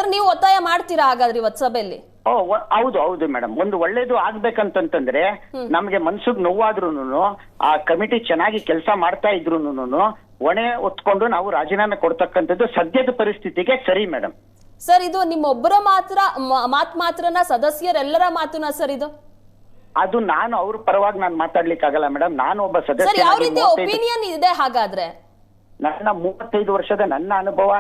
Sir ನೀವು ಒತ್ತಾಯ ಮಾಡ್ತೀರಾ ಹಾಗಾದ್ರೆ ಇವತ್ತು ಸಭೆಯಲ್ಲಿ? ಹೌದು ಹೌದು ಮೇಡಮ್. ಒಂದು ಒಳ್ಳೇದು ಆಗ್ಬೇಕಂತಂದ್ರೆ ನಮ್ಗೆ ಮನ್ಸಿಗೆ ನೋವಾದ್ರೂನು ಆ ಕಮಿಟಿ ಚೆನ್ನಾಗಿ ಕೆಲಸ ಮಾಡ್ತಾ ಇದ್ರೂನು ಹೊಣೆ ಹೊತ್ಕೊಂಡು ನಾವು ರಾಜೀನಾಮೆ ಕೊಡ್ತಕ್ಕಂಥದ್ದು ಸದ್ಯದ ಪರಿಸ್ಥಿತಿಗೆ ಸರಿ ಮೇಡಮ್. ಸರ್ ಇದು ನಿಮ್ಮೊಬ್ಬರ ಮಾತ್ರನ ಸದಸ್ಯರೆಲ್ಲರ ಮಾತುನ ಸರ್ ಇದು? ಅದು ನಾನು ಅವ್ರ ಪರವಾಗಿ ನಾನು ಮಾತಾಡ್ಲಿಕ್ಕೆ ಆಗಲ್ಲ ಮೇಡಮ್. ನಾನು ಒಬ್ಬ ಸದಸ್ಯ. ಯಾವ ರೀತಿ ಒಪಿನಿಯನ್ ಇದೆ ಹಾಗಾದ್ರೆ? ನನ್ನ 35 ವರ್ಷದ ನನ್ನ ಅನುಭವ,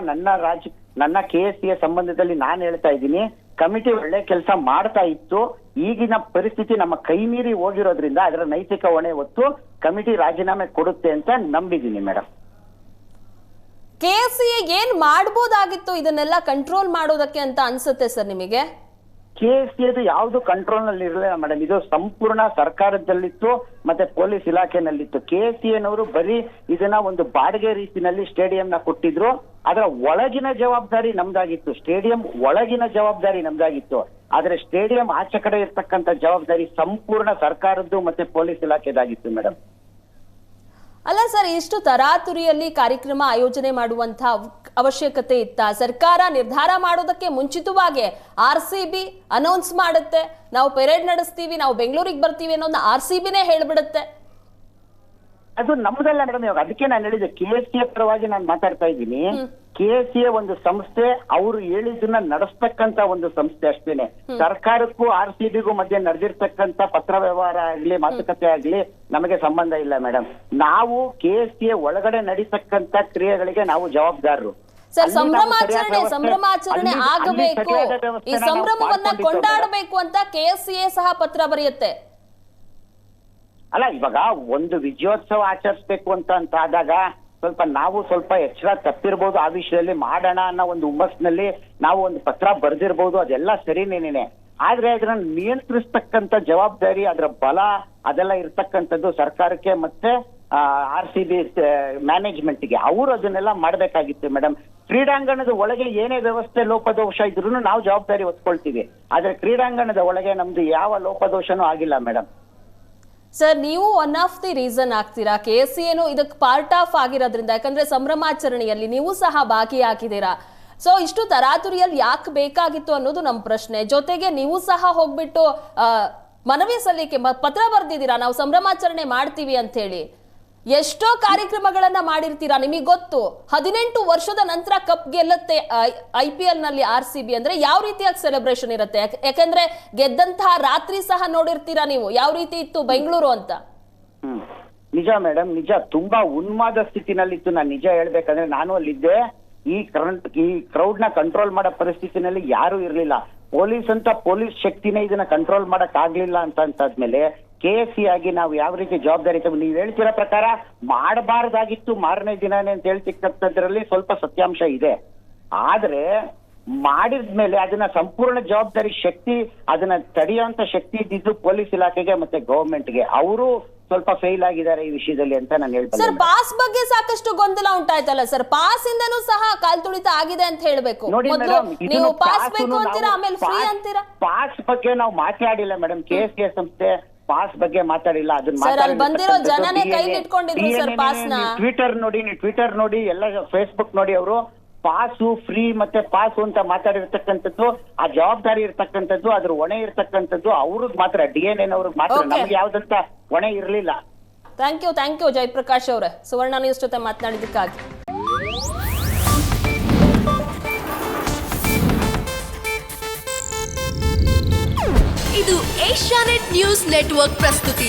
ನನ್ನ KSCA ಸಂಬಂಧದಲ್ಲಿ ನಾನು ಹೇಳ್ತಾ ಇದ್ದೀನಿ, ಕಮಿಟಿ ಒಳ್ಳೆ ಕೆಲಸ ಮಾಡ್ತಾ ಇತ್ತು. ಈಗಿನ ಪರಿಸ್ಥಿತಿ ನಮ್ಮ ಕೈ ಮೀರಿ ಹೋಗಿರೋದ್ರಿಂದ ಅದರ ನೈತಿಕ ಹೊಣೆ ಹೊತ್ತು ಕಮಿಟಿ ರಾಜೀನಾಮೆ ಕೊಡುತ್ತೆ ಅಂತ ನಂಬಿದ್ದೀನಿ ಮೇಡಮ್. KSCA ಏನ್ ಮಾಡಬಹುದಾಗಿತ್ತು ಇದನ್ನೆಲ್ಲ ಕಂಟ್ರೋಲ್ ಮಾಡೋದಕ್ಕೆ ಅಂತ ಅನ್ಸುತ್ತೆ ಸರ್ ನಿಮಗೆ? KSCA ಯಾವ್ದು ಕಂಟ್ರೋಲ್ ನಲ್ಲಿ ಇರಲಿಲ್ಲ ಮೇಡಮ್. ಇದು ಸಂಪೂರ್ಣ ಸರ್ಕಾರದಲ್ಲಿತ್ತು ಮತ್ತೆ ಪೊಲೀಸ್ ಇಲಾಖೆನಲ್ಲಿತ್ತು. KSCA ಬರೀ ಇದನ್ನ ಒಂದು ಬಾಡಿಗೆ ರೀತಿಯಲ್ಲಿ ಸ್ಟೇಡಿಯಂನ ಕೊಟ್ಟಿದ್ರು. ಅದರ ಒಳಗಿನ ಜವಾಬ್ದಾರಿ ನಮ್ದಾಗಿತ್ತು, ಸ್ಟೇಡಿಯಂ ಒಳಗಿನ ಜವಾಬ್ದಾರಿ ನಮ್ದಾಗಿತ್ತು. ಆದ್ರೆ ಸ್ಟೇಡಿಯಂ ಆಚೆ ಕಡೆ ಇರ್ತಕ್ಕಂಥ ಜವಾಬ್ದಾರಿ ಸಂಪೂರ್ಣ ಸರ್ಕಾರದ್ದು ಮತ್ತೆ ಪೊಲೀಸ್ ಇಲಾಖೆದಾಗಿತ್ತು ಮೇಡಮ್. ಅಲ್ಲ ಸರ್, ಇಷ್ಟು ತರಾತುರಿಯಲ್ಲಿ ಕಾರ್ಯಕ್ರಮ ಆಯೋಜನೆ ಮಾಡುವಂತಹ ಅವಶ್ಯಕತೆ ಇತ್ತ? ಸರ್ಕಾರ ನಿರ್ಧಾರ ಮಾಡೋದಕ್ಕೆ ಮುಂಚಿತವಾಗಿ RCB ಅನೌನ್ಸ್ ಮಾಡುತ್ತೆ, ನಾವು ಪೆರೇಡ್ ನಡೆಸ್ತೀವಿ, ನಾವು ಬೆಂಗಳೂರಿಗೆ ಬರ್ತೀವಿ ಅನ್ನೋದನ್ನ RCBನೇ ಹೇಳ್ಬಿಡುತ್ತೆ. ಅದು ನಮ್ದಲ್ಲ ಮೇಡಮ್. ಇವಾಗ ಅದಕ್ಕೆ ನಾನು ಹೇಳಿದೆ, KSCA ಪರವಾಗಿ ನಾನು ಮಾತಾಡ್ತಾ ಇದ್ದೀನಿ. KSCA ಒಂದು ಸಂಸ್ಥೆ, ಅವರು ಹೇಳಿದ್ದನ್ನ ನಡೆಸ್ತಕ್ಕಂತ ಒಂದು ಸಂಸ್ಥೆ ಅಷ್ಟೇನೆ. ಸರ್ಕಾರಕ್ಕೂ RCBಗೂ ಮಧ್ಯೆ ನಡೆದಿರ್ತಕ್ಕಂತ ಪತ್ರ ವ್ಯವಹಾರ ಆಗ್ಲಿ ಮಾತುಕತೆ ಆಗ್ಲಿ ನಮಗೆ ಸಂಬಂಧ ಇಲ್ಲ ಮೇಡಮ್. ನಾವು KSCA ಒಳಗಡೆ ನಡೀತಕ್ಕಂತ ಕ್ರಿಯೆಗಳಿಗೆ ನಾವು ಜವಾಬ್ದಾರರು. ಸರ್, ಸಂಭ್ರಮಾಚರಣೆ ಆಗಬೇಕು, ಈ ಸಂಭ್ರಮವನ್ನ ಕೊಂಡಾಡಬೇಕು ಅಂತ KSCA ಸಹ ಪತ್ರ ಬರೆಯುತ್ತೆ. ಅಲ್ಲ, ಇವಾಗ ಒಂದು ವಿಜಯೋತ್ಸವ ಆಚರಿಸ್ಬೇಕು ಅಂತ ಆದಾಗ ಸ್ವಲ್ಪ ಎಚ್ಚರ ತಪ್ಪಿರ್ಬೋದು. ಆ ವಿಷಯದಲ್ಲಿ ಮಾಡೋಣ ಅನ್ನೋ ಒಂದು ಹುಮ್ಮಸ್ನಲ್ಲಿ ನಾವು ಒಂದು ಪತ್ರ ಬರೆದಿರ್ಬೋದು, ಅದೆಲ್ಲ ಸರಿನೇನೆ. ಆದ್ರೆ ಅದನ್ನ ನಿಯಂತ್ರಿಸ್ತಕ್ಕಂಥ ಜವಾಬ್ದಾರಿ, ಅದರ ಬಲ ಅದೆಲ್ಲ ಇರ್ತಕ್ಕಂಥದ್ದು ಸರ್ಕಾರಕ್ಕೆ ಮತ್ತೆ RCB ಮ್ಯಾನೇಜ್ಮೆಂಟ್ಗೆ. ಅವರು ಅದನ್ನೆಲ್ಲ ಮಾಡ್ಬೇಕಾಗಿತ್ತು ಮೇಡಮ್. ಕ್ರೀಡಾಂಗಣದ ಒಳಗೆ ಏನೇ ವ್ಯವಸ್ಥೆ ಲೋಪದೋಷ ಇದ್ರೂ ನಾವು ಜವಾಬ್ದಾರಿ ಹೊತ್ಕೊಳ್ತೀವಿ. ಆದ್ರೆ ಕ್ರೀಡಾಂಗಣದ ಒಳಗೆ ನಮ್ದು ಯಾವ ಲೋಪದೋಷನೂ ಆಗಿಲ್ಲ ಮೇಡಮ್. ಸರ್, ನೀವು ಒನ್ ಆಫ್ ದಿ ರೀಸನ್ ಆಗ್ತೀರಾ, KSCA ಇದಕ್ಕೆ ಪಾರ್ಟ್ ಆಫ್ ಆಗಿರೋದ್ರಿಂದ. ಯಾಕಂದ್ರೆ ಸಂಭ್ರಮಾಚರಣೆಯಲ್ಲಿ ನೀವು ಸಹ ಭಾಗಿಯಾಗಿದ್ದೀರಾ. ಸೊ ಇಷ್ಟು ತರಾತುರಿಯಲ್ಲಿ ಯಾಕೆ ಬೇಕಾಗಿತ್ತು ಅನ್ನೋದು ನಮ್ಮ ಪ್ರಶ್ನೆ. ಜೊತೆಗೆ ನೀವು ಸಹ ಹೋಗ್ಬಿಟ್ಟು ಮನವಿ ಸಲ್ಲಿಕೆ ಪತ್ರ ಬರ್ದಿದ್ದೀರಾ, ನಾವು ಸಂಭ್ರಮಾಚರಣೆ ಮಾಡ್ತೀವಿ ಅಂತ ಹೇಳಿ. ಎಷ್ಟೋ ಕಾರ್ಯಕ್ರಮಗಳನ್ನ ಮಾಡಿರ್ತೀರಾ, ನಿಮಗೆ ಗೊತ್ತು. 18 ವರ್ಷದ ನಂತರ ಕಪ್ ಗೆಲ್ಲುತ್ತೆ IPL ನಲ್ಲಿ RCB ಅಂದ್ರೆ ಯಾವ ರೀತಿಯಾಗಿ ಸೆಲೆಬ್ರೇಷನ್ ಇರುತ್ತೆ? ಯಾಕಂದ್ರೆ ಗೆದ್ದಂತಹ ರಾತ್ರಿ ಸಹ ನೋಡಿರ್ತೀರಾ ನೀವು, ಯಾವ ರೀತಿ ಇತ್ತು ಬೆಂಗಳೂರು ಅಂತ. ನಿಜ ಮೇಡಮ್, ನಿಜ. ತುಂಬಾ ಉನ್ಮಾದ ಸ್ಥಿತಿನಲ್ಲಿತ್ತು. ನಾನು ನಿಜ ಹೇಳ್ಬೇಕಂದ್ರೆ ನಾನು ಅಲ್ಲಿದ್ದೆ. ಈ ಕ್ರೌಡ್ ನ ಕಂಟ್ರೋಲ್ ಮಾಡೋ ಪರಿಸ್ಥಿತಿನಲ್ಲಿ ಯಾರು ಇರ್ಲಿಲ್ಲ. ಪೊಲೀಸ್ ಶಕ್ತಿನೇ ಇದನ್ನ ಕಂಟ್ರೋಲ್ ಮಾಡಕ್ ಆಗ್ಲಿಲ್ಲ ಅಂತಾದ್ಮೇಲೆ KSCA ಆಗಿ ನಾವು ಯಾವ ರೀತಿ ಜವಾಬ್ದಾರಿ ನೀವು ಹೇಳ್ತಿರೋ ಪ್ರಕಾರ ಮಾಡಬಾರ್ದಾಗಿತ್ತು ಮಾರನೇ ದಿನಾನೇ ಅಂತ ಹೇಳ್ತಿಕ್ಕಂಥದ್ರಲ್ಲಿ ಸ್ವಲ್ಪ ಸತ್ಯಾಂಶ ಇದೆ. ಆದ್ರೆ ಮಾಡಿದ್ಮೇಲೆ ಅದನ್ನ ಸಂಪೂರ್ಣ ಜವಾಬ್ದಾರಿ ಶಕ್ತಿ, ಅದನ್ನ ತಡೆಯುವಂತ ಶಕ್ತಿ ಇದ್ದಿದ್ದು ಪೊಲೀಸ್ ಇಲಾಖೆಗೆ ಮತ್ತೆ ಗವರ್ಮೆಂಟ್ಗೆ. ಅವರು ಸ್ವಲ್ಪ ಫೇಲ್ ಆಗಿದ್ದಾರೆ ಈ ವಿಷಯದಲ್ಲಿ ಅಂತ ನಾನು ಹೇಳ್ತೇನೆ. ಸರ್, ಪಾಸ್ ಬಗ್ಗೆ ಸಾಕಷ್ಟು ಗೊಂದಲ ಉಂಟಾಯ್ತಲ್ಲ ಸರ್, ಪಾಸ್ ಇಂದನೂ ಸಹ ಕಾಲ್ತುಳಿತ ಆಗಿದೆ ಅಂತ ಹೇಳ್ಬೇಕು. ನೀವು ಪಾಸ್ ಬೇಕು ಅಂತೀರಾ, ಆಮೇಲೆ ಫ್ರೀ ಅಂತೀರಾ. ಪಾಸ್ ಬಗ್ಗೆ ನಾವು ಮಾತಾಡಿಲ್ಲ ಮೇಡಮ್. KSCA ಸಂಸ್ಥೆ ಪಾಸ್ ಬಗ್ಗೆ ಮಾತಾಡಿಲ್ಲ. ಅದನ್ನ ಬಂದಿರೋ ಜನನೇ ಕೈಲಿ ಇಟ್ಕೊಂಡಿದ್ರು ಸರ್ ಪಾಸ್ನ. ಟ್ವಿಟರ್ ನೋಡಿ ಎಲ್ಲ ಫೇಸ್ಬುಕ್ ನೋಡಿ, ಅವರು ಪಾಸು ಫ್ರೀ ಮತ್ತೆ ಪಾಸು ಅಂತ ಮಾತಾಡಿರ್ತಕ್ಕಂಥದ್ದು, ಆ ಜವಾಬ್ದಾರಿ ಇರ್ತಕ್ಕಂಥದ್ದು, ಅದ್ರ ಹೊಣೆ ಇರ್ತಕ್ಕಂಥದ್ದು ಅವ್ರಿಗೆ ಮಾತ್ರ, DNA ಅವ್ರಿಗೆ ಮಾತ್ರ. ನಮ್ಗೆ ಯಾವ್ದಂತ ಹೊಣೆ ಇರ್ಲಿಲ್ಲ. ಥ್ಯಾಂಕ್ ಯು ಜಯಪ್ರಕಾಶ್ ಅವರೇ, ಸುವರ್ಣ ನ್ಯೂಸ್ ಜೊತೆ ಮಾತನಾಡಿದ್ದಕ್ಕಾಗಿ. ಇದು ಏಷ್ಯಾನೆಟ್ ನ್ಯೂಸ್ ನೆಟ್ವರ್ಕ್ ಪ್ರಸ್ತುತಿ.